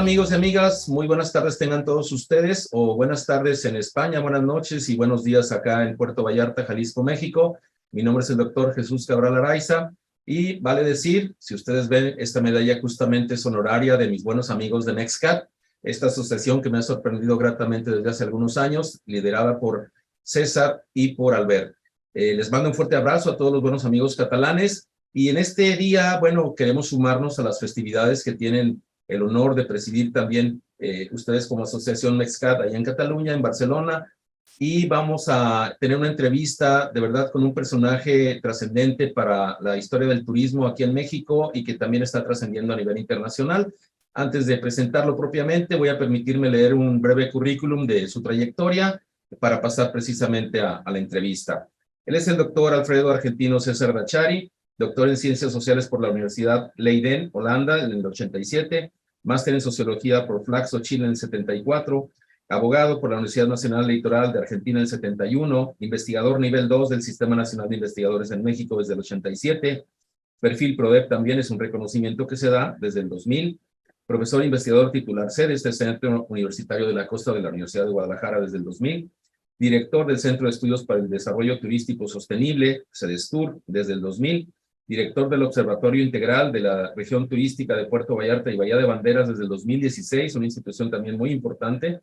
Hola amigos y amigas, muy buenas tardes tengan todos ustedes, o buenas tardes en España, buenas noches y buenos días acá en Puerto Vallarta, Jalisco, México. Mi nombre es el doctor Jesús Cabral Araiza y vale decir, si ustedes ven, esta medalla justamente es honoraria de mis buenos amigos de NextCat, esta asociación que me ha sorprendido gratamente desde hace algunos años, liderada por César y por Albert. Les mando un fuerte abrazo a todos los buenos amigos catalanes y en este día, bueno, queremos sumarnos a las festividades que tienen el honor de presidir también ustedes como Asociación NextCat allá en Cataluña, en Barcelona, y vamos a tener una entrevista de verdad con un personaje trascendente para la historia del turismo aquí en México y que también está trascendiendo a nivel internacional. Antes de presentarlo propiamente, voy a permitirme leer un breve currículum de su trayectoria para pasar precisamente a la entrevista. Él es el doctor Alfredo Argentino César Dachari, doctor en Ciencias Sociales por la Universidad Leiden, Holanda, en el 87, máster en Sociología por Flaxo, Chile, en el 74, abogado por la Universidad Nacional Electoral de Argentina en el 71, investigador nivel 2 del Sistema Nacional de Investigadores en México desde el 87, perfil PRODEP también es un reconocimiento que se da desde el 2000, profesor investigador titular C de este Centro Universitario de la Costa de la Universidad de Guadalajara desde el 2000, director del Centro de Estudios para el Desarrollo Turístico Sostenible, CEDESTUR, desde el 2000, director del Observatorio Integral de la Región Turística de Puerto Vallarta y Bahía de Banderas desde el 2016, una institución también muy importante,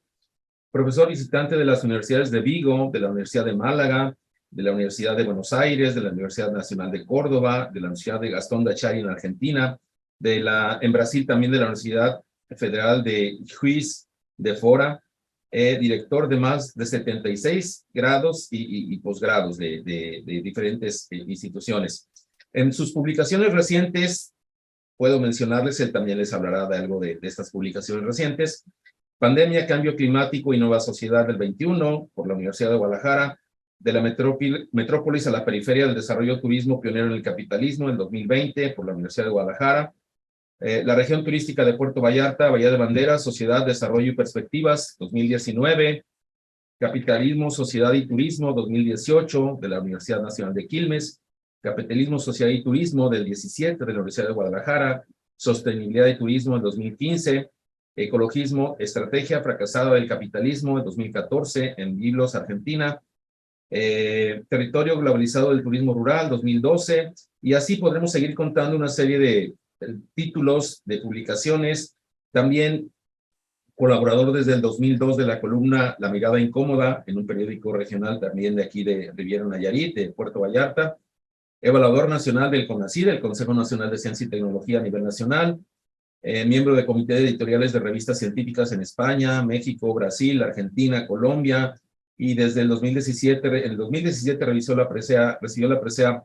profesor visitante de las universidades de Vigo, de la Universidad de Málaga, de la Universidad de Buenos Aires, de la Universidad Nacional de Córdoba, de la Universidad de Gastón Dachari en Argentina, en Brasil también de la Universidad Federal de Juiz de Fora, director de más de 76 grados y posgrados de diferentes instituciones. En sus publicaciones recientes, puedo mencionarles, él también les hablará de algo de estas publicaciones recientes. Pandemia, Cambio Climático y Nueva Sociedad del 21, por la Universidad de Guadalajara, de la metrópolis a la periferia del desarrollo turismo pionero en el capitalismo, el 2020, por la Universidad de Guadalajara. La región turística de Puerto Vallarta, Bahía de Banderas, Sociedad, Desarrollo y Perspectivas, 2019. Capitalismo, Sociedad y Turismo, 2018, de la Universidad Nacional de Quilmes. Capitalismo, Sociedad y Turismo, del 17, de la Universidad de Guadalajara. Sostenibilidad y Turismo, del 2015. Ecologismo, Estrategia Fracasada del Capitalismo, del 2014, en Biblos, Argentina. Territorio Globalizado del Turismo Rural, 2012. Y así podremos seguir contando una serie de títulos, de publicaciones. También colaborador desde el 2002 de la columna La Mirada Incómoda, en un periódico regional también de aquí de Riviera Nayarit, de Puerto Vallarta. Evaluador nacional del CONACYT, el Consejo Nacional de Ciencia y Tecnología a nivel nacional. Miembro de comité de editoriales de revistas científicas en España, México, Brasil, Argentina, Colombia. Y desde el 2017, recibió la presea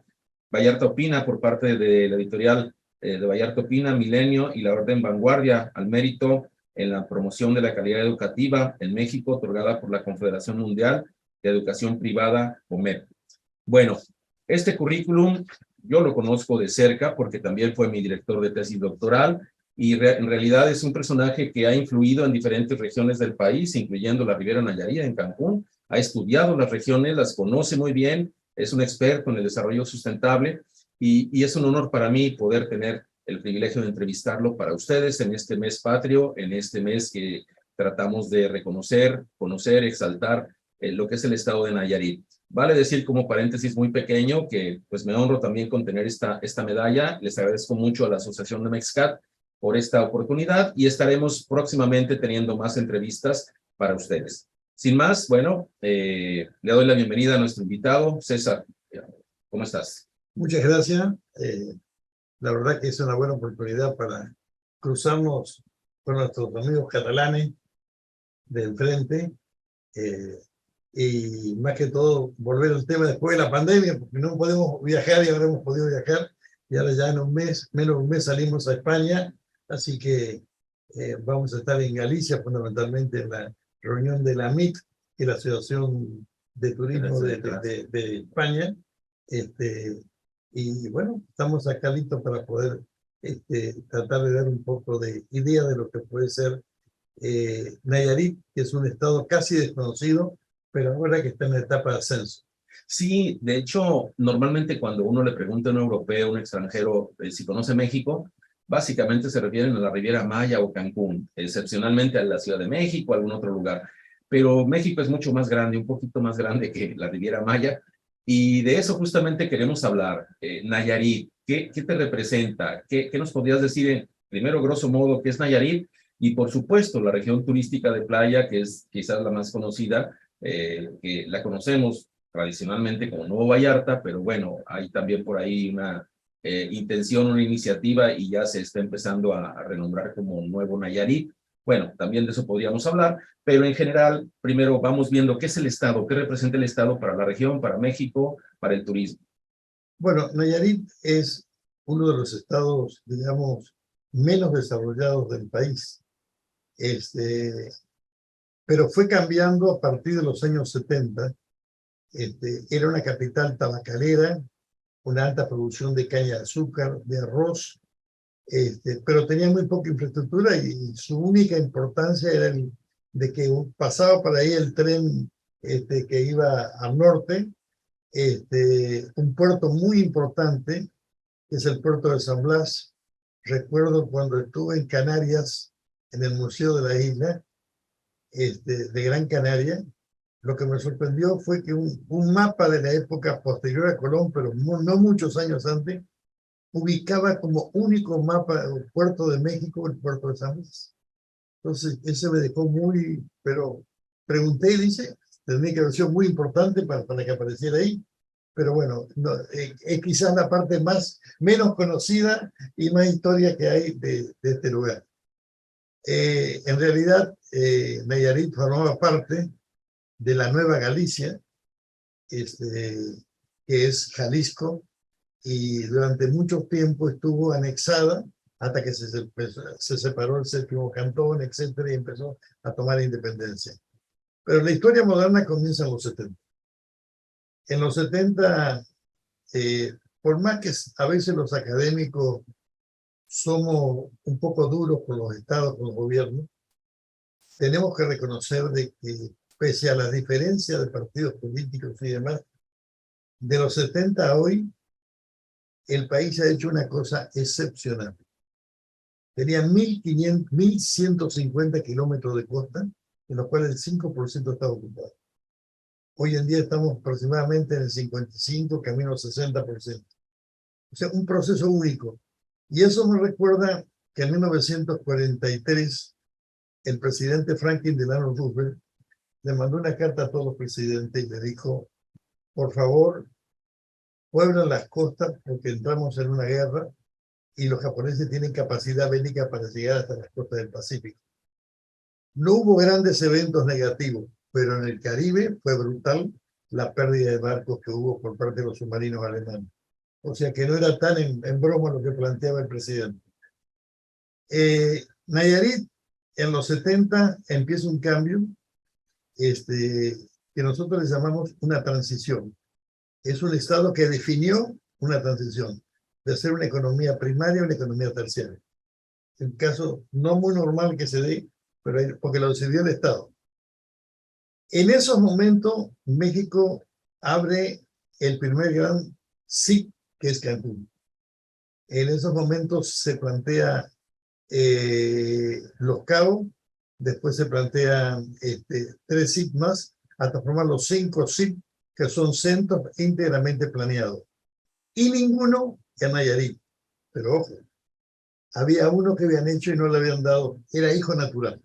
Vallarta Opina por parte de la editorial de Vallarta Opina, Milenio y la Orden Vanguardia al Mérito en la promoción de la calidad educativa en México, otorgada por la Confederación Mundial de Educación Privada, COMEP. Bueno, este currículum yo lo conozco de cerca porque también fue mi director de tesis doctoral y en realidad es un personaje que ha influido en diferentes regiones del país, incluyendo la Riviera Nayarit en Cancún, ha estudiado las regiones, las conoce muy bien, es un experto en el desarrollo sustentable y es un honor para mí poder tener el privilegio de entrevistarlo para ustedes en este mes patrio, en este mes que tratamos de reconocer, conocer, exaltar lo que es el estado de Nayarit. Vale decir como paréntesis muy pequeño que pues me honro también con tener esta medalla. Les agradezco mucho a la Asociación de NextCat por esta oportunidad y estaremos próximamente teniendo más entrevistas para ustedes. Sin más, bueno, le doy la bienvenida a nuestro invitado, César. ¿Cómo estás? Muchas gracias. La verdad que es una buena oportunidad para cruzarnos con nuestros amigos catalanes de enfrente y más que todo volver al tema después de la pandemia, porque no podemos viajar y ahora hemos podido viajar y ahora ya en un mes, menos de un mes salimos a España, así que vamos a estar en Galicia fundamentalmente en la reunión de la MIT, que es la Asociación de Turismo de España. Y bueno, estamos acá listos para poder tratar de dar un poco de idea de lo que puede ser Nayarit, que es un estado casi desconocido, pero ahora que está en la etapa de ascenso. Sí, de hecho, normalmente cuando uno le pregunta a un europeo, a un extranjero, si conoce México, básicamente se refieren a la Riviera Maya o Cancún, excepcionalmente a la Ciudad de México, algún otro lugar. Pero México es mucho más grande, un poquito más grande que la Riviera Maya, y de eso justamente queremos hablar. Nayarit, ¿qué te representa? ¿Qué nos podrías decir primero, grosso modo, qué es Nayarit? Y por supuesto, la región turística de playa, que es quizás la más conocida, que la conocemos tradicionalmente como Nuevo Vallarta, pero bueno, hay también por ahí una intención, una iniciativa y ya se está empezando a renombrar como Nuevo Nayarit. Bueno, también de eso podríamos hablar, pero en general, primero vamos viendo qué es el Estado, qué representa el Estado para la región, para México, para el turismo. Bueno, Nayarit es uno de los estados, digamos, menos desarrollados del país. Pero fue cambiando a partir de los años 70. Era una capital tabacalera, una alta producción de caña de azúcar, de arroz, pero tenía muy poca infraestructura y su única importancia era de que pasaba por ahí el tren que iba al norte, un puerto muy importante, que es el puerto de San Blas. Recuerdo cuando estuve en Canarias, en el Museo de la Isla, de Gran Canaria, lo que me sorprendió fue que un mapa de la época posterior a Colón, pero no muchos años antes, ubicaba como único mapa el puerto de México, el puerto de San Luis. Entonces, ese me dejó muy, pero pregunté y dice, tenía que haber sido muy importante para que apareciera ahí, pero bueno, no, es quizás la parte menos conocida y más historia que hay de este lugar. En realidad, Nayarit formaba parte de la Nueva Galicia, que es Jalisco, y durante mucho tiempo estuvo anexada hasta que se separó el séptimo cantón, etcétera, y empezó a tomar independencia. Pero la historia moderna comienza en los 70. En los 70, por más que a veces los académicos somos un poco duros con los estados, con los gobiernos, tenemos que reconocer de que pese a las diferencias de partidos políticos y demás, de los 70 a hoy, el país ha hecho una cosa excepcional. Tenía 1.150 kilómetros de costa, en los cuales el 5% estaba ocupado. Hoy en día estamos aproximadamente en el 55, camino al 60%. O sea, un proceso único. Y eso me recuerda que en 1943 el presidente Franklin Delano Roosevelt le mandó una carta a todos los presidentes y le dijo, por favor, pueblen las costas porque entramos en una guerra y los japoneses tienen capacidad bélica para llegar hasta las costas del Pacífico. No hubo grandes eventos negativos, pero en el Caribe fue brutal la pérdida de barcos que hubo por parte de los submarinos alemanes. O sea que no era tan en broma lo que planteaba el presidente. Nayarit, en los 70 empieza un cambio que nosotros le llamamos una transición. Es un estado que definió una transición de ser una economía primaria a una economía terciaria. Un caso no muy normal que se dé, pero porque lo decidió el Estado. En esos momentos, México abre el primer gran SIC, que es Cancún. En esos momentos se plantea Los Cabos, después se plantean 3 SIC más, hasta formar los 5 SIC, que son centros íntegramente planeados. Y ninguno en Nayarit. Pero ojo, había uno que habían hecho y no le habían dado, era hijo natural,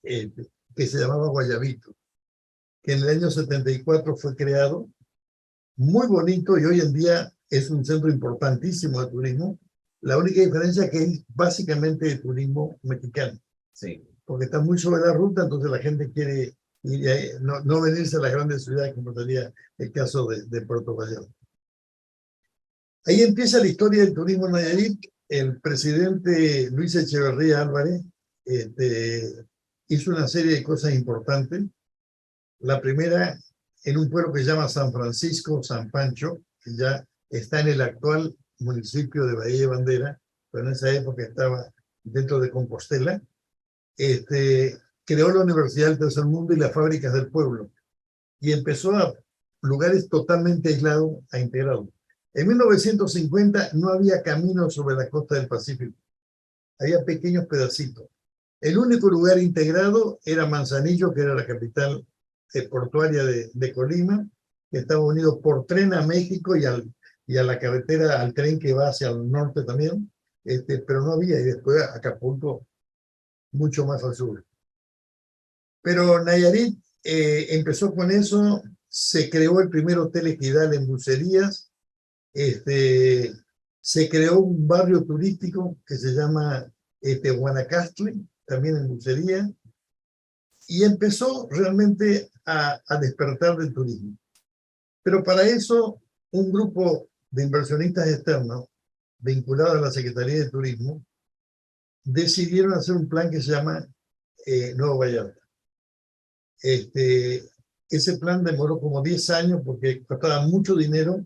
que se llamaba Guayabito, que en el año 74 fue creado, muy bonito y hoy en día es un centro importantísimo de turismo. La única diferencia es que es básicamente de turismo mexicano, Sí. Porque está muy sobre la ruta, entonces la gente quiere ir ahí, no venirse a las grandes ciudades como sería el caso de Puerto Vallarta. Ahí empieza la historia del turismo en Nayarit. El presidente Luis Echeverría Álvarez hizo una serie de cosas importantes. La primera, en un pueblo que se llama San Francisco, San Pancho, que ya está en el actual municipio de Bahía de Bandera, pero en esa época estaba dentro de Compostela, creó la Universidad del Tercer Mundo y las fábricas del pueblo, y empezó a lugares totalmente aislados a integrarlos. En 1950 no había caminos sobre la costa del Pacífico. había pequeños pedacitos. El único lugar integrado era Manzanillo, que era la capital portuaria de Colima, que estaba unido por tren a México y a la carretera, al tren que va hacia el norte también, pero no había, y después Acapulco, mucho más al sur. Pero Nayarit empezó con eso, se creó el primer hotel Equidal en Bucerías, se creó un barrio turístico que se llama Guanacaste, también en Bucería, y empezó realmente a despertar del turismo. Pero para eso, un grupo de inversionistas externos, vinculados a la Secretaría de Turismo, decidieron hacer un plan que se llama Nuevo Vallarta. Ese plan demoró como 10 años porque costaba mucho dinero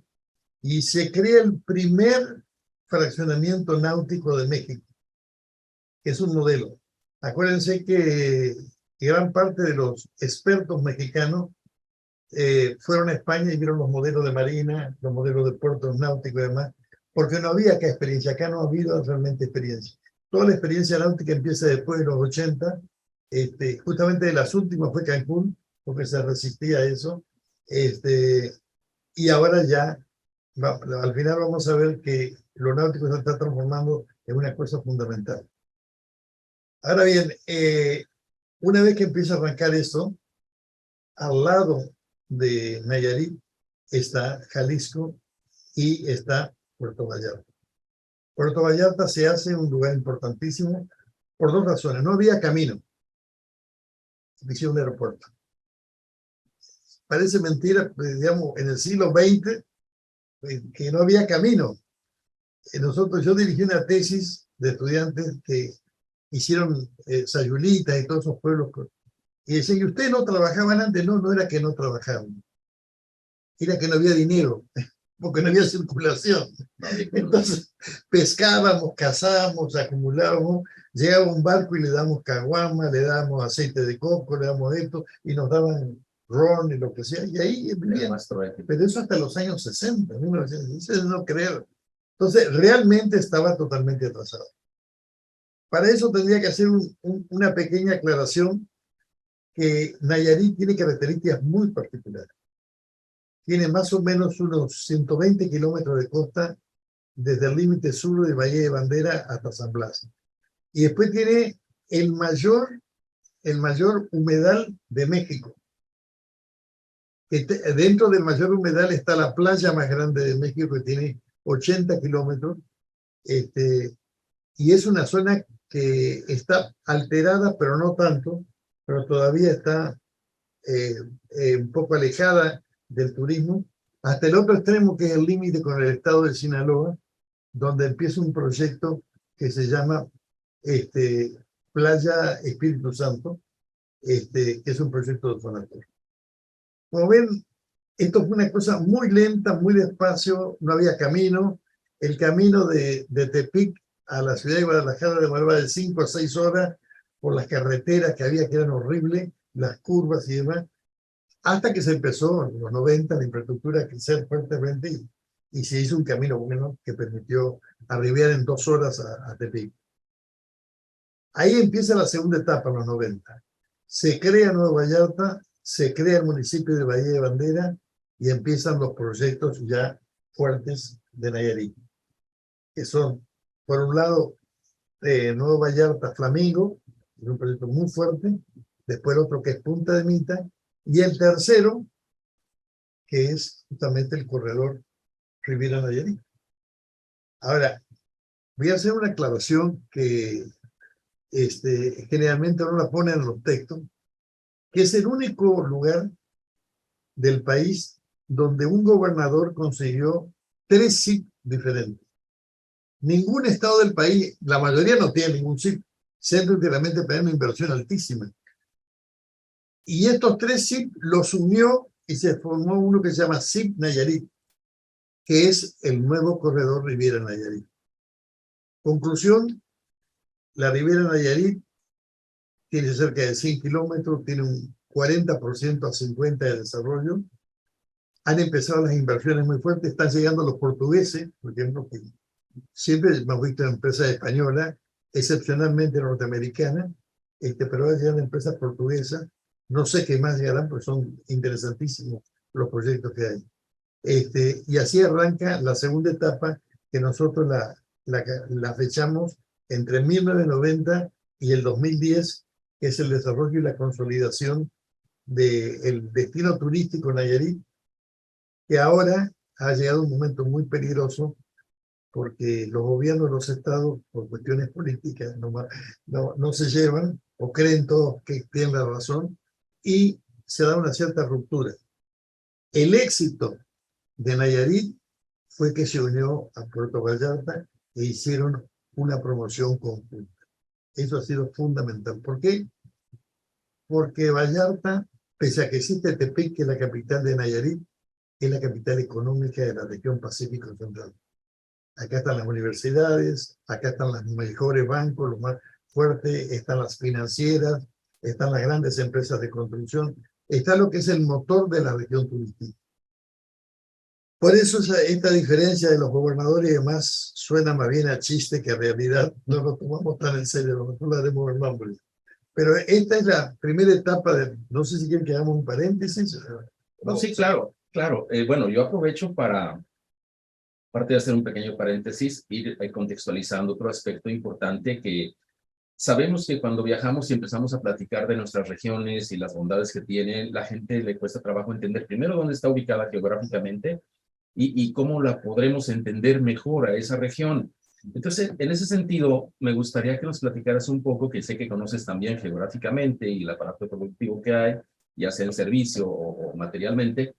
y se crea el primer fraccionamiento náutico de México, que es un modelo. Acuérdense que gran parte de los expertos mexicanos fueron a España y vieron los modelos de marina, los modelos de puertos náuticos y demás, porque no había acá experiencia, acá no ha habido realmente experiencia. Toda la experiencia náutica empieza después de los 80, justamente de las últimas fue Cancún, porque se resistía a eso, y ahora ya, al final vamos a ver que lo náutico se está transformando en una cosa fundamental. Ahora bien, una vez que empieza a arrancar esto, al lado de Nayarit está Jalisco y está Puerto Vallarta. Puerto Vallarta se hace un lugar importantísimo por dos razones. No había camino. Hicieron un aeropuerto. Parece mentira, pues, digamos, en el siglo XX, que no había camino. Yo dirigí una tesis de estudiantes que hicieron Sayulita y todos esos pueblos. Y decían, ¿y ustedes no trabajaban antes? No, no era que no trabajaban. Era que no había dinero, porque no había circulación. Entonces, pescábamos, cazábamos, acumulábamos, llegaba un barco y le damos caguama, le damos aceite de coco, le damos esto, y nos daban ron y lo que sea, y ahí vivían. Pero eso hasta los años 60, 1916, no creer. Entonces, realmente estaba totalmente atrasado. Para eso tendría que hacer una pequeña aclaración, que Nayarit tiene características muy particulares. Tiene más o menos unos 120 kilómetros de costa desde el límite sur de Bahía de Bandera hasta San Blas. Y después tiene el mayor humedal de México. Dentro del mayor humedal está la playa más grande de México, que tiene 80 kilómetros. Y es una zona que está alterada, pero no tanto, pero todavía está un poco alejada del turismo, hasta el otro extremo, que es el límite con el estado de Sinaloa, donde empieza un proyecto que se llama Playa Espíritu Santo, que es un proyecto de Fonatur. Como ven, esto fue una cosa muy lenta, muy despacio, no había camino. El camino de Tepic a la ciudad de Guadalajara demoraba de 5 a 6 horas por las carreteras que había, que eran horribles, las curvas y demás, hasta que se empezó en los 90 la infraestructura a crecer fuertemente y se hizo un camino bueno que permitió arribar en 2 horas a Tepic. Ahí empieza la segunda etapa, en los 90. Se crea Nueva Vallarta, se crea el municipio de Bahía de Bandera y empiezan los proyectos ya fuertes de Nayarit, que son, por un lado, Nueva Vallarta Flamingo, es un proyecto muy fuerte, después el otro que es Punta de Mita, y el tercero, que es justamente el corredor Riviera Nayarit. Ahora, voy a hacer una aclaración que generalmente no la ponen en los textos, que es el único lugar del país donde un gobernador consiguió 3 SIP diferentes. Ningún estado del país, la mayoría no tiene ningún SIP, Centro Integralmente para una inversión altísima. Y estos 3 SIP los unió y se formó uno que se llama SIP Nayarit, que es el nuevo corredor Riviera Nayarit. Conclusión, la Riviera Nayarit tiene cerca de 100 kilómetros, tiene un 40% a 50% de desarrollo. Han empezado las inversiones muy fuertes, están llegando los portugueses, por ejemplo, que siempre hemos visto empresas españolas, excepcionalmente norteamericana, pero va a llegar empresas portuguesas. No sé qué más llegarán, porque son interesantísimos los proyectos que hay. Y así arranca la segunda etapa, que nosotros la fechamos entre 1990 y el 2010, que es el desarrollo y la consolidación del destino turístico Nayarit, que ahora ha llegado un momento muy peligroso porque los gobiernos de los estados, por cuestiones políticas, no se llevan o creen todos que tienen la razón y se da una cierta ruptura. El éxito de Nayarit fue que se unió a Puerto Vallarta e hicieron una promoción conjunta. Eso ha sido fundamental. ¿Por qué? Porque Vallarta, pese a que existe Tepic, que es la capital de Nayarit, es la capital económica de la región Pacífico Central. Acá están las universidades, acá están los mejores bancos, los más fuertes, están las financieras, están las grandes empresas de construcción, está lo que es el motor de la región turística. Por eso esta diferencia de los gobernadores y demás suena más bien a chiste que a realidad. No lo tomamos tan en serio, nosotros la haremos el nombre. Pero esta es la primera etapa de, no sé si quieren que hagamos un paréntesis. No, sí, claro, claro. Bueno, yo aprovecho para, aparte de hacer un pequeño paréntesis, ir contextualizando otro aspecto importante que sabemos que cuando viajamos y empezamos a platicar de nuestras regiones y las bondades que tienen, la gente le cuesta trabajo entender primero dónde está ubicada geográficamente y cómo la podremos entender mejor a esa región. Entonces, en ese sentido, me gustaría que nos platicaras un poco, que sé que conoces también geográficamente y el aparato productivo que hay, ya sea en servicio o materialmente,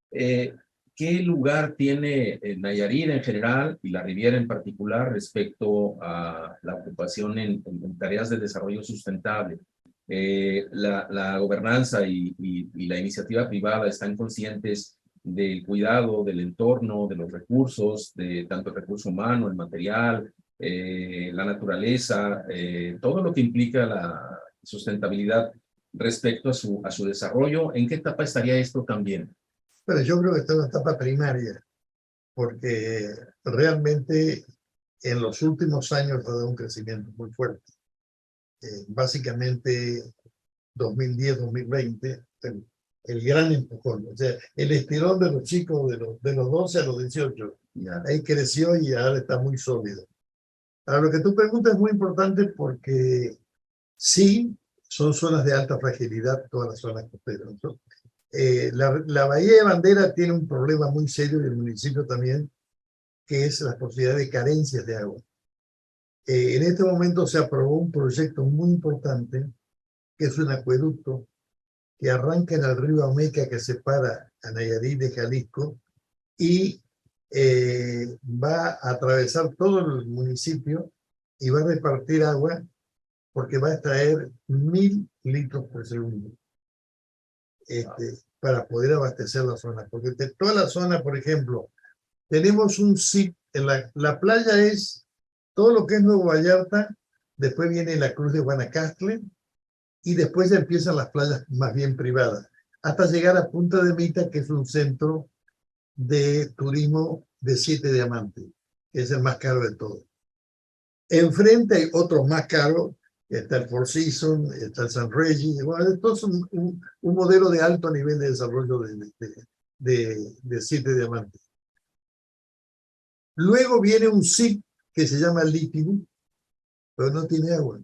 ¿qué lugar tiene Nayarit en general y la Riviera en particular respecto a la ocupación en tareas de desarrollo sustentable? La gobernanza y la iniciativa privada están conscientes del cuidado del entorno, de los recursos, de tanto el recurso humano, el material, la naturaleza, todo lo que implica la sustentabilidad respecto a su desarrollo. ¿En qué etapa estaría esto también? Pero yo creo que está en la etapa primaria, porque realmente en los últimos años ha dado un crecimiento muy fuerte. Básicamente 2010-2020, el gran empujón, o sea, el estirón de los chicos de los 12 a los 18, ahí creció y ahora está muy sólido. Ahora, lo que tú preguntas es muy importante porque sí, son zonas de alta fragilidad, todas las zonas costeras, ¿no? La Bahía de Bandera tiene un problema muy serio, y el municipio también, que es la posibilidad de carencias de agua. En este momento se aprobó un proyecto muy importante, que es un acueducto que arranca en el río Ameca, que separa a Nayarit de Jalisco, y va a atravesar todo el municipio y va a repartir agua, porque va a extraer 1000 litros por segundo. Para poder abastecer la zona. Porque de toda la zona, por ejemplo, tenemos un sitio, en la playa es todo lo que es Nuevo Vallarta, después viene la Cruz de Guanacaste, y después ya empiezan las playas más bien privadas, hasta llegar a Punta de Mita, que es un centro de turismo de 7 diamantes, que es el más caro de todos. Enfrente hay otros más caros, está el Four Seasons, está el San Regis, bueno, esto es un modelo de alto nivel de desarrollo de 7 diamantes. Luego viene un SIC que se llama Líquido, pero no tiene agua.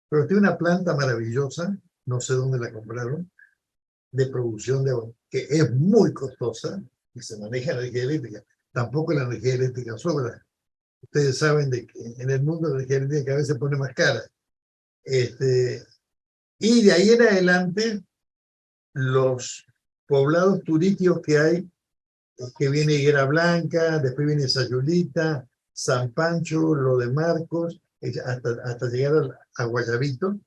Pero tiene una planta maravillosa, no sé dónde la compraron, de producción de agua, que es muy costosa y se maneja energía eléctrica. Tampoco la energía eléctrica sobra. Ustedes saben de que en el mundo la energía eléctrica cada vez se pone más cara. Y de ahí en adelante, los poblados turísticos que hay, que viene Higuera Blanca, después viene Sayulita, San Pancho, lo de Marcos, hasta llegar a Guayabito,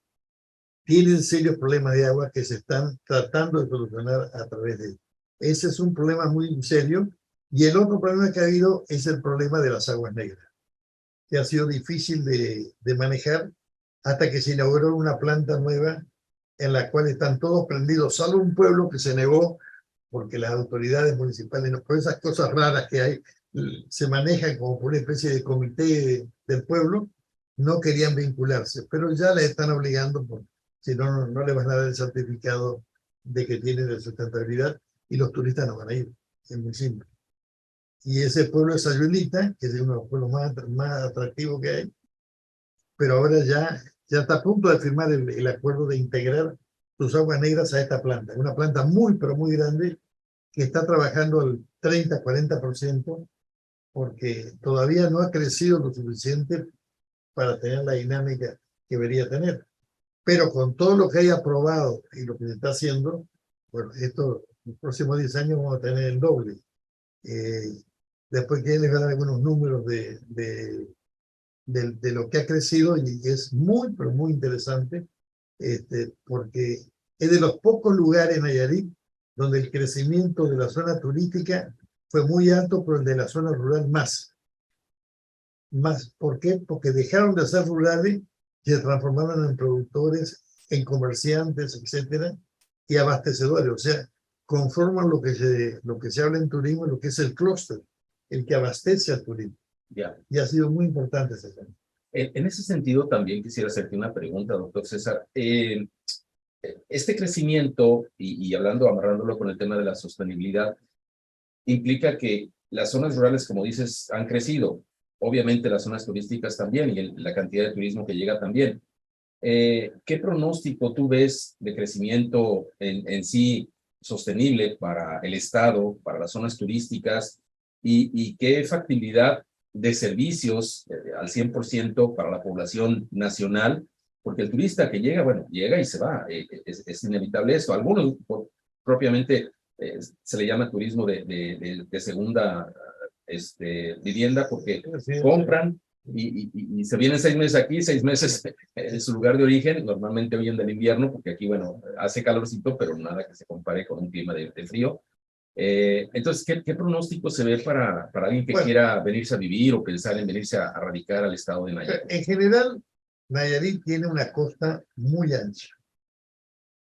tienen serios problemas de agua que se están tratando de solucionar a través de él. Ese es un problema muy serio. Y el otro problema que ha habido es el problema de las aguas negras, que ha sido difícil de manejar hasta que se inauguró una planta nueva en la cual están todos prendidos, salvo un pueblo que se negó porque las autoridades municipales, por esas cosas raras que hay, se manejan como por una especie de comité del pueblo, no querían vincularse, pero ya les están obligando, porque si no, no les van a dar el certificado de que tienen de sustentabilidad y los turistas no van a ir. Es muy simple. Y ese pueblo de Sayulita, que es uno de los pueblos más atractivos que hay, pero ahora ya está a punto de firmar el acuerdo de integrar sus aguas negras a esta planta. Una planta muy, pero muy grande, que está trabajando al 30-40%, porque todavía no ha crecido lo suficiente para tener la dinámica que debería tener. Pero con todo lo que hay aprobado y lo que se está haciendo, bueno, esto, los próximos 10 años vamos a tener el doble. Después que les voy a dar algunos números de lo que ha crecido, y es muy, pero muy interesante, porque es de los pocos lugares en Nayarit donde el crecimiento de la zona turística fue muy alto, pero el de la zona rural más. ¿Por qué? Porque dejaron de ser rurales y se transformaron en productores, en comerciantes, etcétera, y abastecedores. O sea, conforman lo que se habla en turismo, lo que es el clúster, el que abastece al turismo. Ya. Y ha sido muy importante ese tema. En ese sentido, también quisiera hacerte una pregunta, doctor César. Este crecimiento, y hablando, amarrándolo con el tema de la sostenibilidad, implica que las zonas rurales, como dices, han crecido. Obviamente las zonas turísticas también, y la cantidad de turismo que llega también. ¿Qué pronóstico tú ves de crecimiento en sí sostenible para el Estado, para las zonas turísticas, y qué factibilidad de servicios al 100% para la población nacional? Porque el turista que llega, bueno, llega y se va, es inevitable eso. Algunos propiamente se le llama turismo de segunda vivienda, porque compran y se vienen 6 meses aquí, 6 meses en su lugar de origen. Normalmente huyen del invierno, porque aquí, bueno, hace calorcito, pero nada que se compare con un clima de frío. Entonces, ¿qué pronóstico se ve para alguien que quiera venirse a vivir o pensar en venirse a radicar al estado de Nayarit? En general, Nayarit tiene una costa muy ancha.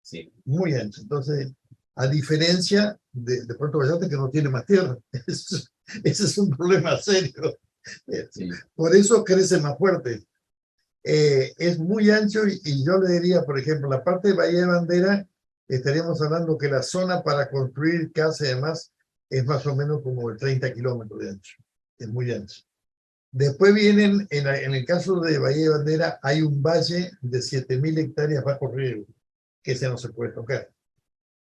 Sí. Muy ancha. Entonces, a diferencia de Puerto Vallarta, que no tiene más tierra. Ese es un problema serio. Sí. Por eso crece más fuerte. Es muy ancho, y yo le diría, por ejemplo, la parte de Bahía de Bandera, estaríamos hablando que la zona para construir casa y demás es más o menos como de 30 kilómetros de ancho. Es muy ancho. Después vienen, en el caso de Bahía de Bandera, hay un valle de 7.000 hectáreas bajo riego, que ese no se puede tocar.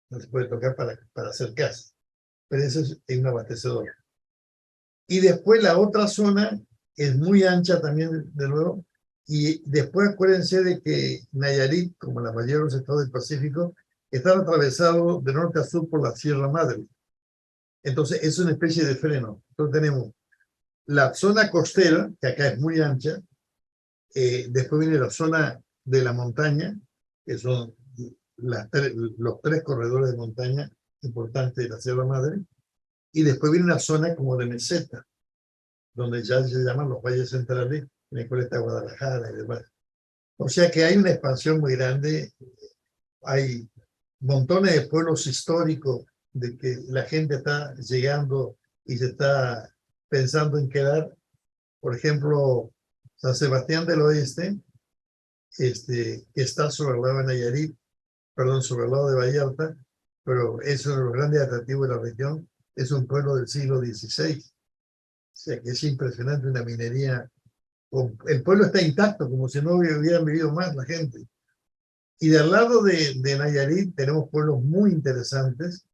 No se puede tocar para hacer casa. Pero eso es un abastecedor. Y después la otra zona es muy ancha también, de nuevo. Y después acuérdense de que Nayarit, como la mayoría de los estados del Pacífico, están atravesados de norte a sur por la Sierra Madre. Entonces es una especie de freno. Entonces tenemos la zona costera, que acá es muy ancha. Después viene la zona de la montaña, que son los 3 corredores de montaña importantes de la Sierra Madre. Y después viene una zona como de meseta, donde ya se llaman los valles centrales, en el cual está Guadalajara y demás. O sea que hay una expansión muy grande. Hay montones de pueblos históricos de que la gente está llegando y se está pensando en quedar. Por ejemplo, San Sebastián del Oeste, que está sobre el lado de Nayarit, perdón, sobre el lado de Vallarta, pero es uno de los grandes atractivos de la región. Es un pueblo del siglo XVI. O sea que es impresionante, una minería. El pueblo está intacto, como si no hubieran vivido más la gente. Y del lado de Nayarit tenemos pueblos muy interesantes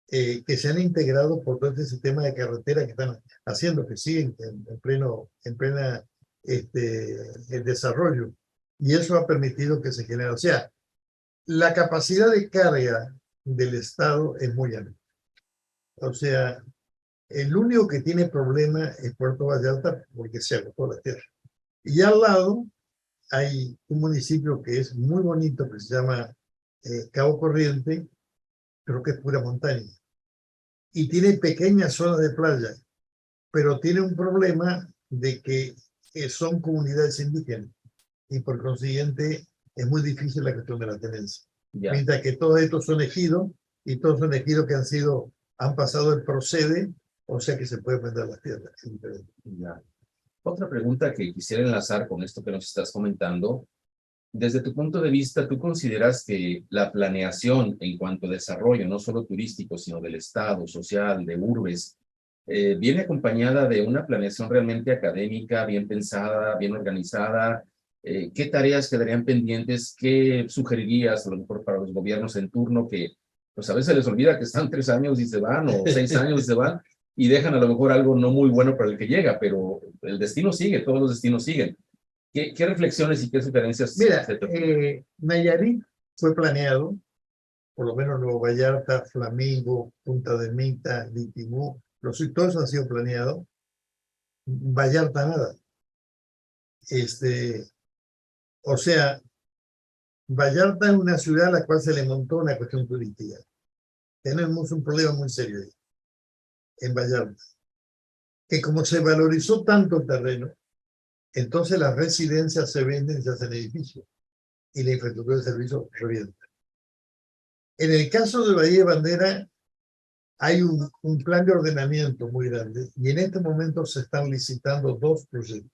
que se han integrado por todo este sistema de carretera que están haciendo, que siguen en plena el desarrollo. Y eso ha permitido que se genere. O sea, la capacidad de carga del Estado es muy alta. O sea, el único que tiene problema es Puerto Vallarta, porque se agotó la tierra. Y al lado hay un municipio que es muy bonito, que se llama Cabo Corriente, creo que es pura montaña. Y tiene pequeñas zonas de playa, pero tiene un problema de que son comunidades indígenas. Y por consiguiente es muy difícil la cuestión de la tenencia. Yeah. Mientras que todos estos son ejidos, y todos son ejidos que han pasado el procede, o sea que se puede vender las tierras. Yeah. Otra pregunta que quisiera enlazar con esto que nos estás comentando. Desde tu punto de vista, ¿tú consideras que la planeación en cuanto a desarrollo, no solo turístico, sino del Estado, social, de urbes, viene acompañada de una planeación realmente académica, bien pensada, bien organizada? ¿Qué tareas quedarían pendientes? ¿Qué sugerirías a lo mejor para los gobiernos en turno que pues a veces les olvida que están 3 años y se van, o 6 años y se van, y dejan a lo mejor algo no muy bueno para el que llega, pero el destino sigue, todos los destinos siguen? ¿Qué reflexiones y qué sugerencias? Mira, Nayarit fue planeado, por lo menos Nuevo Vallarta, Flamingo, Punta de Mita, Litimú, todos han sido planeados. Vallarta nada. O sea, Vallarta es una ciudad a la cual se le montó una cuestión turística. Tenemos un problema muy serio ahí, en Vallarta, que como se valorizó tanto el terreno, entonces las residencias se venden, se hacen edificios, y la infraestructura de servicio revienta. En el caso de Bahía de Bandera, hay un plan de ordenamiento muy grande, y en este momento se están licitando 2 proyectos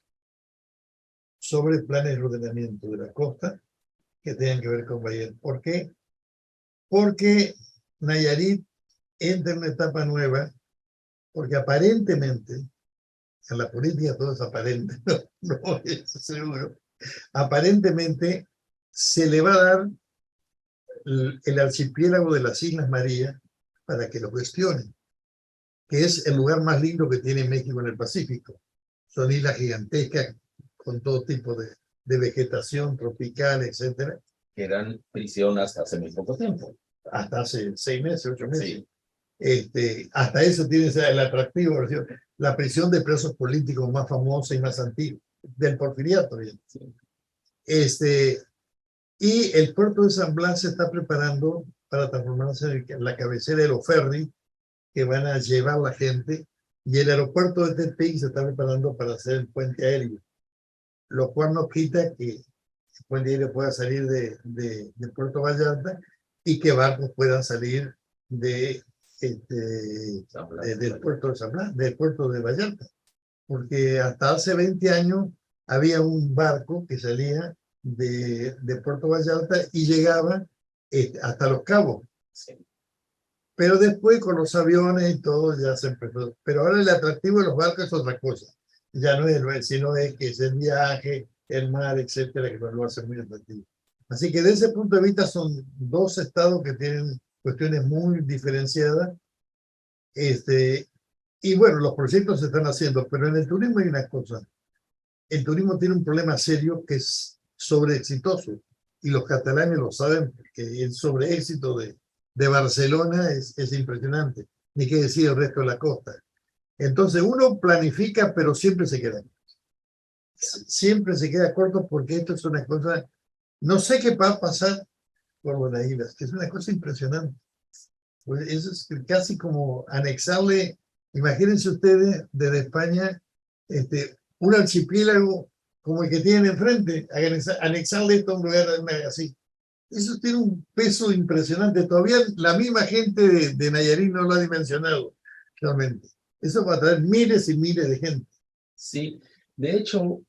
sobre planes de ordenamiento de la costa que tengan que ver con Bahía. ¿Por qué? Porque Nayarit entra en una etapa nueva, porque aparentemente, en la política todo es aparente, no es seguro, aparentemente se le va a dar el archipiélago de las Islas Marías para que lo gestionen, que es el lugar más lindo que tiene México en el Pacífico. Son islas gigantescas con todo tipo de vegetación tropical, etcétera. Que eran prisión hasta hace muy poco tiempo. Hasta hace 6 meses, 8 meses. Sí. Hasta eso tiene el atractivo, la prisión de presos políticos más famosa y más antigua, del Porfiriato. Sí. Y el puerto de San Blas se está preparando para transformarse en la cabecera de los ferries que van a llevar la gente, y el aeropuerto de Tepic se está preparando para hacer el puente aéreo, lo cual no quita que el puente aéreo pueda salir de Puerto Vallarta y que barcos puedan salir del puerto de San Blas, del puerto de Vallarta, porque hasta hace 20 años había un barco que salía de Puerto Vallarta y llegaba hasta Los Cabos. Sí. Pero después con los aviones y todo ya se empezó. Pero ahora el atractivo de los barcos es otra cosa. Ya no es, sino es que es el viaje, el mar, etcétera, que lo hace muy atractivo. Así que desde ese punto de vista son 2 estados que tienen cuestiones muy diferenciadas. Y bueno, los proyectos se están haciendo, pero en el turismo hay una cosa. El turismo tiene un problema serio que es sobreexitoso, y los catalanes lo saben, porque el sobreéxito de Barcelona es impresionante, ni qué decir el resto de la costa. Entonces uno planifica, pero siempre se queda corto, porque esto es una cosa, no sé qué va a pasar con las islas, que es una cosa impresionante. Pues eso es casi como anexarle, imagínense ustedes desde España, un archipiélago como el que tienen enfrente, anexarle esto a un lugar así. Eso tiene un peso impresionante. Todavía la misma gente de Nayarit no lo ha dimensionado, realmente. Eso va a traer miles y miles de gente. Sí, de hecho,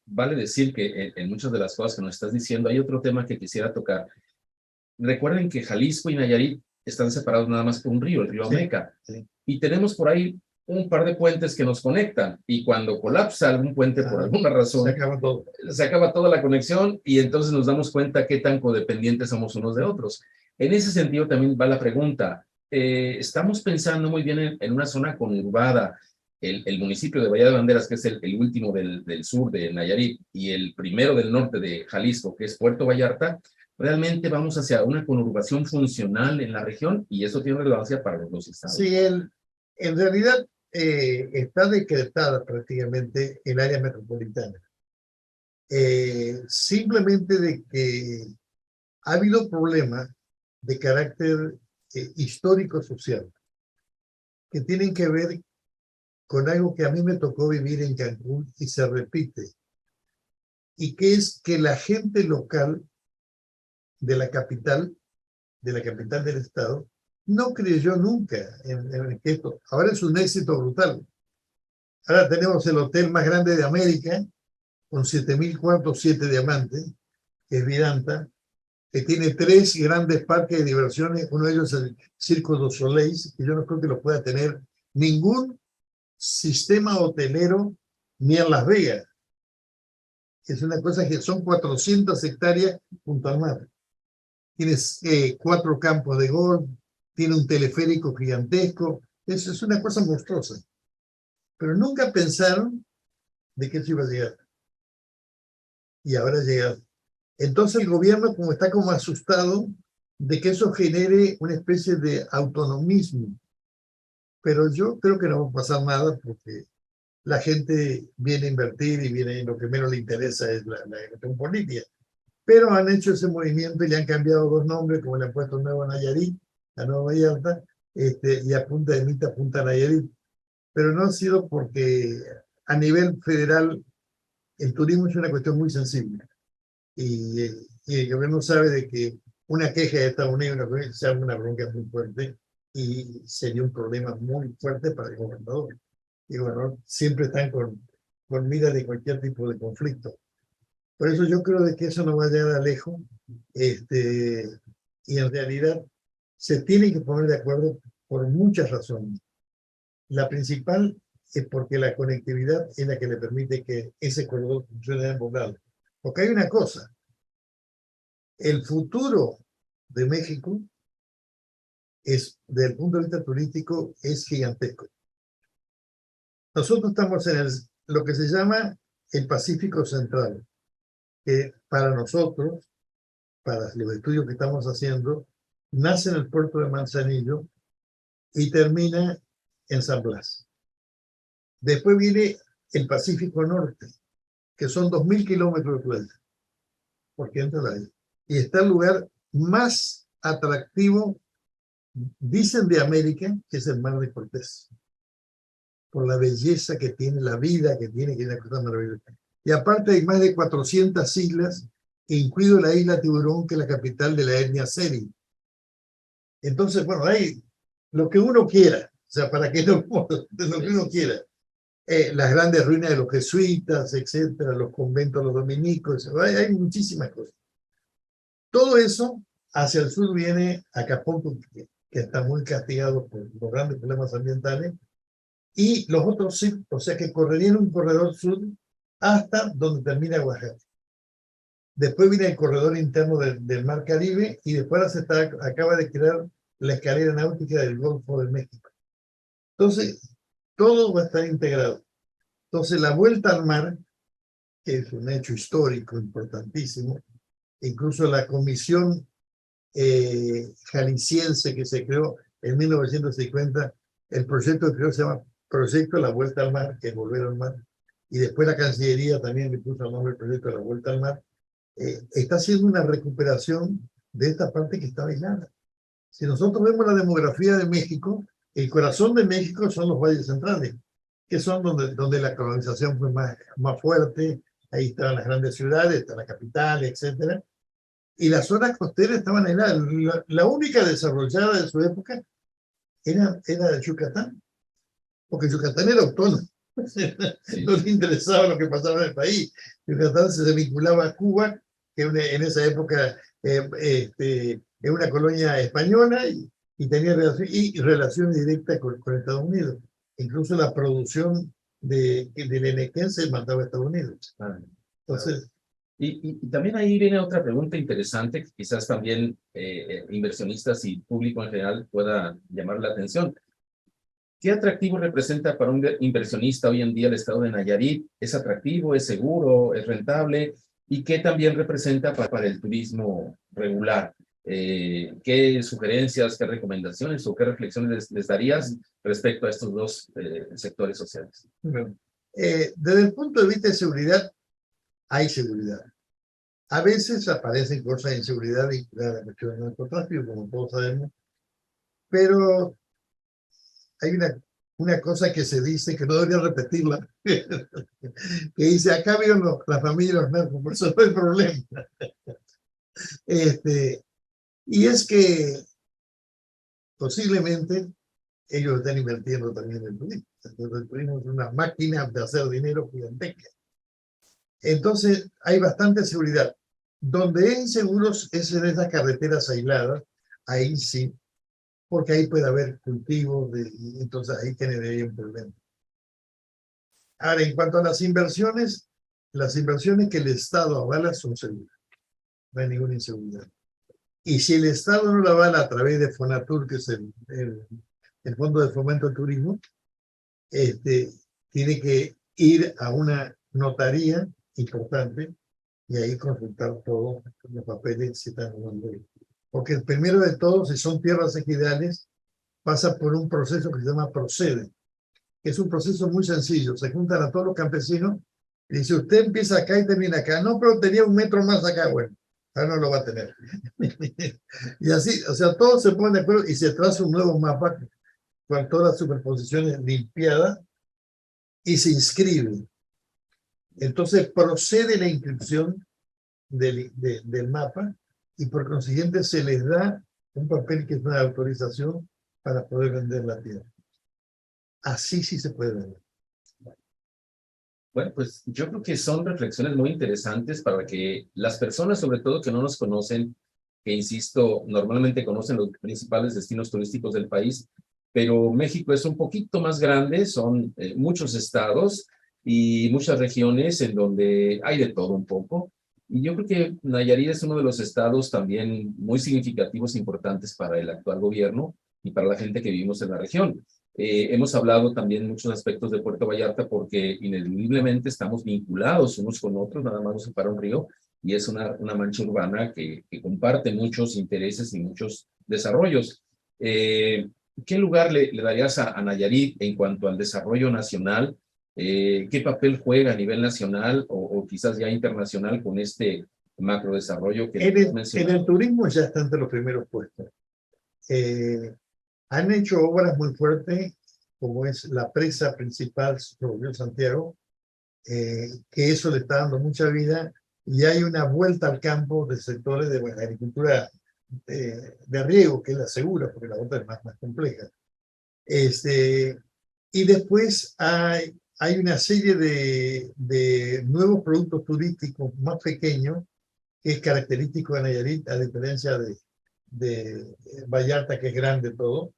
vale decir que en muchas de las cosas que nos estás diciendo hay otro tema que quisiera tocar. Recuerden que Jalisco y Nayarit están separados nada más por un río, el río Ameca. Sí. Y tenemos por ahí un par de puentes que nos conectan, y cuando colapsa algún puente por alguna razón, se acaba toda la conexión, y entonces nos damos cuenta qué tan codependientes somos unos de otros. En ese sentido también va la pregunta. Estamos pensando muy bien en una zona conurbada. El municipio de Bahía de Banderas, que es el último del sur de Nayarit, y el primero del norte de Jalisco, que es Puerto Vallarta, realmente vamos hacia una conurbación funcional en la región, y eso tiene relevancia para los 2 estados. Sí, en realidad está decretada prácticamente el área metropolitana. Simplemente de que ha habido problemas de carácter histórico-social que tienen que ver con algo que a mí me tocó vivir en Cancún y se repite, y que es que la gente local de la capital del estado, no creyó nunca en que esto. Ahora es un éxito brutal. Ahora tenemos el hotel más grande de América, con 7.000 cuartos, 7 diamantes, que es Vidanta, que tiene 3 grandes parques de diversiones. Uno de ellos es el Circo du Soleil, que yo no creo que lo pueda tener ningún sistema hotelero ni en Las Vegas. Es una cosa que son 400 hectáreas junto al mar. Tienes 4 campos de golf, tiene un teleférico gigantesco. Eso es una cosa monstruosa. Pero nunca pensaron de que eso iba a llegar. Y ahora ha llegado. Entonces el gobierno como está como asustado de que eso genere una especie de autonomismo. Pero yo creo que no va a pasar nada porque la gente viene a invertir y viene, lo que menos le interesa es la cuestión política. Pero han hecho ese movimiento y le han cambiado 2 nombres, como le han puesto nuevo a Nayarit, a Nueva Vallarta, y a Punta de Mita, Punta Nayarit. Pero no ha sido porque a nivel federal el turismo es una cuestión muy sensible. Y el gobierno sabe de que una queja de Estados Unidos se hace una bronca muy fuerte y sería un problema muy fuerte para el gobernador. Y el gobernador siempre están con mira de cualquier tipo de conflicto. Por eso yo creo de que eso no va a llegar a lejos, y en realidad se tienen que poner de acuerdo por muchas razones. La principal es porque la conectividad es la que le permite que ese corredor funcione en ambos lados. Porque hay una cosa, el futuro de México es, desde el punto de vista turístico, es gigantesco. Nosotros estamos en lo que se llama el Pacífico Central, que para nosotros, para los estudios que estamos haciendo, nace en el puerto de Manzanillo y termina en San Blas. Después viene el Pacífico Norte, que son 2.000 kilómetros de vuelta, porque entra la isla. Y está el lugar más atractivo, dicen, de América, que es el Mar de Cortés, por la belleza que tiene, la vida que tiene, que es una cosa maravillosa. Y aparte hay más de 400 islas, incluido la isla Tiburón, que es la capital de la etnia Seri. Entonces, bueno, hay lo que uno quiera, o sea, para que no, lo que uno quiera. Las grandes ruinas de los jesuitas, etcétera, los conventos de los dominicos, hay muchísimas cosas. Todo eso, hacia el sur viene Acapulco, que está muy castigado por los grandes problemas ambientales, y los otros sí, o sea que correrían un corredor sur hasta donde termina Oaxaca. Después viene el corredor interno del Mar Caribe y después acaba de crear la escalera náutica del Golfo de México. Entonces, todo va a estar integrado. Entonces, la vuelta al mar, que es un hecho histórico importantísimo, incluso la comisión jalisciense que se creó en 1950, el proyecto que creó se llama Proyecto de la Vuelta al Mar, que es volver al mar, y después la Cancillería también le puso el nombre del Proyecto de la Vuelta al Mar. Está haciendo una recuperación de esta parte que está aislada. Si nosotros vemos la demografía de México, el corazón de México son los valles centrales, que son donde la colonización fue más fuerte. Ahí estaban las grandes ciudades, está la capital, etcétera. Y las zonas costeras estaban aisladas. La única desarrollada de su época era Yucatán, porque Yucatán era autónomo. No le interesaba lo que pasaba en el país. Yucatán se vinculaba a Cuba, que en esa época es una colonia española, y tenía relaciones directas con Estados Unidos. Incluso la producción del Enequén se mandaba a Estados Unidos. Entonces, y también ahí viene otra pregunta interesante que quizás también inversionistas y público en general pueda llamar la atención. ¿Qué atractivo representa para un inversionista hoy en día el estado de Nayarit? ¿Es atractivo, es seguro, es rentable? ¿Y qué también representa para el turismo regular? ¿Qué sugerencias, qué recomendaciones o qué reflexiones les darías respecto a estos dos sectores sociales? Desde el punto de vista de seguridad, hay seguridad. A veces aparecen cosas de inseguridad vinculadas a la cuestión del narcotráfico, como todos sabemos, pero hay una cosa que se dice, que no debería repetirla, que dice, acá vieron la familia de los narcos, por eso no hay problema. Y es que posiblemente ellos están invirtiendo también en el turismo. Entonces, el turismo es una máquina de hacer dinero gigantesca. Entonces, hay bastante seguridad. Donde hay inseguros es en esas carreteras aisladas, ahí sí, porque ahí puede haber cultivos, entonces ahí generaría un problema. Ahora, en cuanto a las inversiones que el Estado avala son seguras. No hay ninguna inseguridad. Y si el Estado no la avala a través de Fonatur, que es el Fondo de Fomento al Turismo, tiene que ir a una notaría importante y ahí consultar todos los papeles si están en nombre. Porque el primero de todos, si son tierras ejidales, pasa por un proceso que se llama Procede. Es un proceso muy sencillo. Se juntan a todos los campesinos y dice, usted empieza acá y termina acá. No, pero tenía 1 metro más acá. Bueno, ya no lo va a tener. Y así, o sea, todos se ponen de acuerdo y se traza un nuevo mapa con todas las superposiciones limpiadas y se inscribe. Entonces procede la inscripción del mapa y por consiguiente se les da un papel que es una autorización para poder vender la tierra. Así sí se puede vender. Bueno, pues yo creo que son reflexiones muy interesantes para que las personas, sobre todo que no nos conocen, que insisto, normalmente conocen los principales destinos turísticos del país, pero México es un poquito más grande, son muchos estados y muchas regiones en donde hay de todo un poco. Y yo creo que Nayarit es uno de los estados también muy significativos e importantes para el actual gobierno y para la gente que vivimos en la región. Hemos hablado también muchos aspectos de Puerto Vallarta porque ineludiblemente estamos vinculados unos con otros, nada más nos separa un río y es una mancha urbana que comparte muchos intereses y muchos desarrollos. ¿Qué lugar le darías a Nayarit en cuanto al desarrollo nacional? ¿Qué papel juega a nivel nacional o quizás ya internacional con este macro desarrollo que en el turismo ya está entre los primeros puestos. Han hecho obras muy fuertes, como es la presa principal sobre el río Santiago, que eso le está dando mucha vida, y hay una vuelta al campo de sectores de agricultura de riego, que es la segura, porque la otra es más compleja. Y después hay una serie de nuevos productos turísticos más pequeños, que es característico de Nayarit, a diferencia de Vallarta, que es grande todo,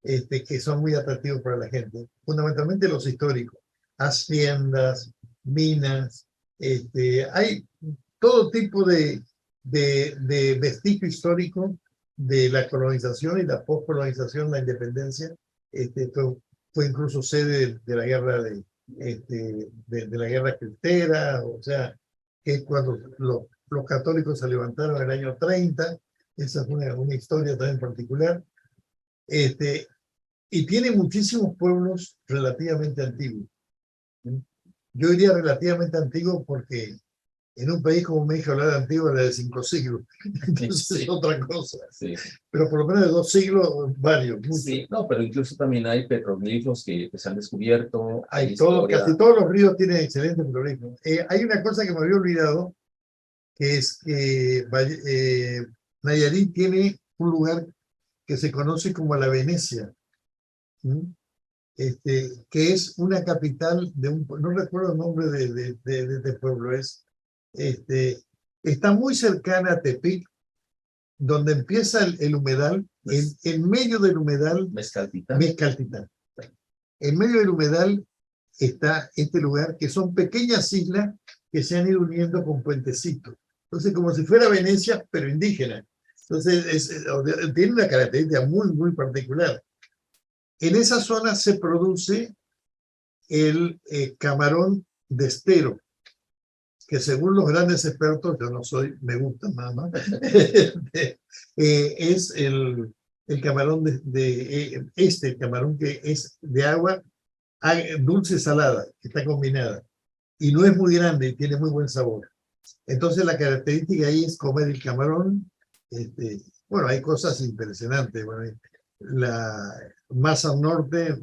que son muy atractivos para la gente. Fundamentalmente los históricos, haciendas, minas, hay todo tipo de vestigio histórico de la colonización y la postcolonización, la independencia. Fue incluso sede de la guerra de la guerra cristera, o sea, que es cuando los católicos se levantaron en el año 30, esa es una historia también particular, y tiene muchísimos pueblos relativamente antiguos. Yo diría relativamente antiguos porque en un país como México hablar de antiguo era de 5 siglos, entonces sí, es otra cosa. Sí. Pero por lo menos de 2 siglos, varios, muchos. Sí, no, pero incluso también hay petroglifos que se han descubierto. Casi todos los ríos tienen excelentes petroglifos. Hay una cosa que me había olvidado, que es que Nayarit tiene un lugar que se conoce como la Venecia, que es una capital de no recuerdo el nombre de este pueblo, está muy cercana a Tepic, donde empieza el humedal, en medio del humedal, Mezcaltitán. En medio del humedal está este lugar, que son pequeñas islas que se han ido uniendo con puentecitos. Entonces, como si fuera Venecia, pero indígena. Entonces, tiene una característica muy, muy particular. En esa zona se produce el camarón de estero, que según los grandes expertos, yo no soy, me gusta nada más, es el camarón el camarón que es de agua dulce salada, que está combinada, y no es muy grande y tiene muy buen sabor. Entonces la característica ahí es comer el camarón. Bueno, hay cosas impresionantes. Bueno, más al norte,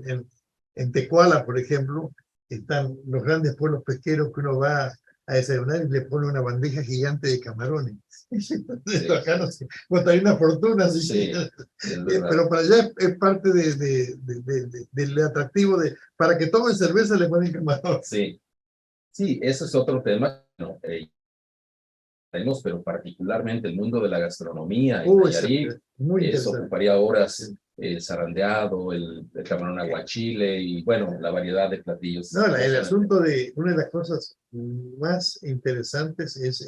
en Tecuala, por ejemplo, están los grandes pueblos pesqueros que uno va a desayunar y le pone una bandeja gigante de camarones. Esto acá no sé, costaría una fortuna, así Sí, que, es verdad. pero para allá es parte del atractivo de, para que tomen cerveza le ponen camarón. Sí, sí, ese es otro tema. No, tenemos, pero particularmente el mundo de la gastronomía en Es Nayarit, muy eso interesante. ocuparía horas, el zarandeado, el camarón aguachile y bueno, la variedad de platillos. No, el Impresionante. asunto de una de las cosas más interesantes es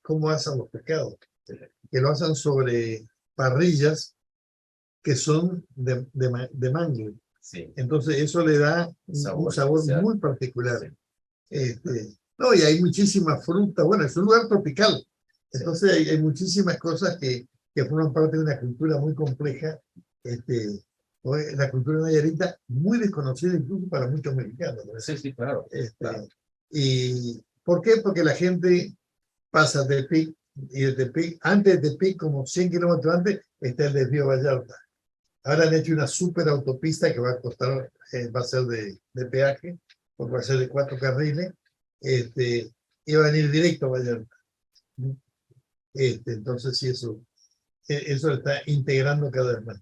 cómo asan los pescados, que lo asan sobre parrillas que son de mangle. Sí, Entonces eso le da un sabor especial. muy particular. Sí. No, y hay muchísima fruta. Bueno, es un lugar tropical. Entonces hay muchísimas cosas que forman parte de una cultura muy compleja. La cultura nayarita muy desconocida incluso para muchos mexicanos, ¿no? Sí, sí, claro, claro. ¿Y por qué? Porque la gente pasa de Tepic y de Tepic, antes de Tepic, como 100 kilómetros antes, está el desvío Vallarta. Ahora han hecho una super autopista que va a costar, va a ser de peaje, porque va a ser de 4 carriles, y va a venir directo a Vallarta. Entonces, sí, eso está integrando cada vez más.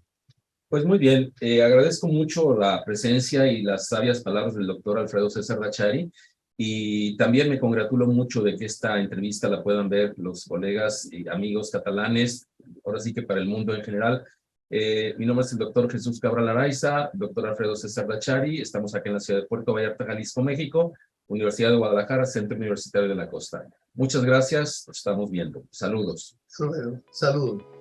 Pues muy bien, agradezco mucho la presencia y las sabias palabras del doctor Alfredo César Rachari y también me congratulo mucho de que esta entrevista la puedan ver los colegas y amigos catalanes, ahora sí que para el mundo en general. Mi nombre es el doctor Jesús Cabral Araiza, doctor Alfredo César Rachari, estamos aquí en la ciudad de Puerto Vallarta, Jalisco, México, Universidad de Guadalajara, Centro Universitario de la Costa. Muchas gracias, nos estamos viendo. Saludos. Saludos.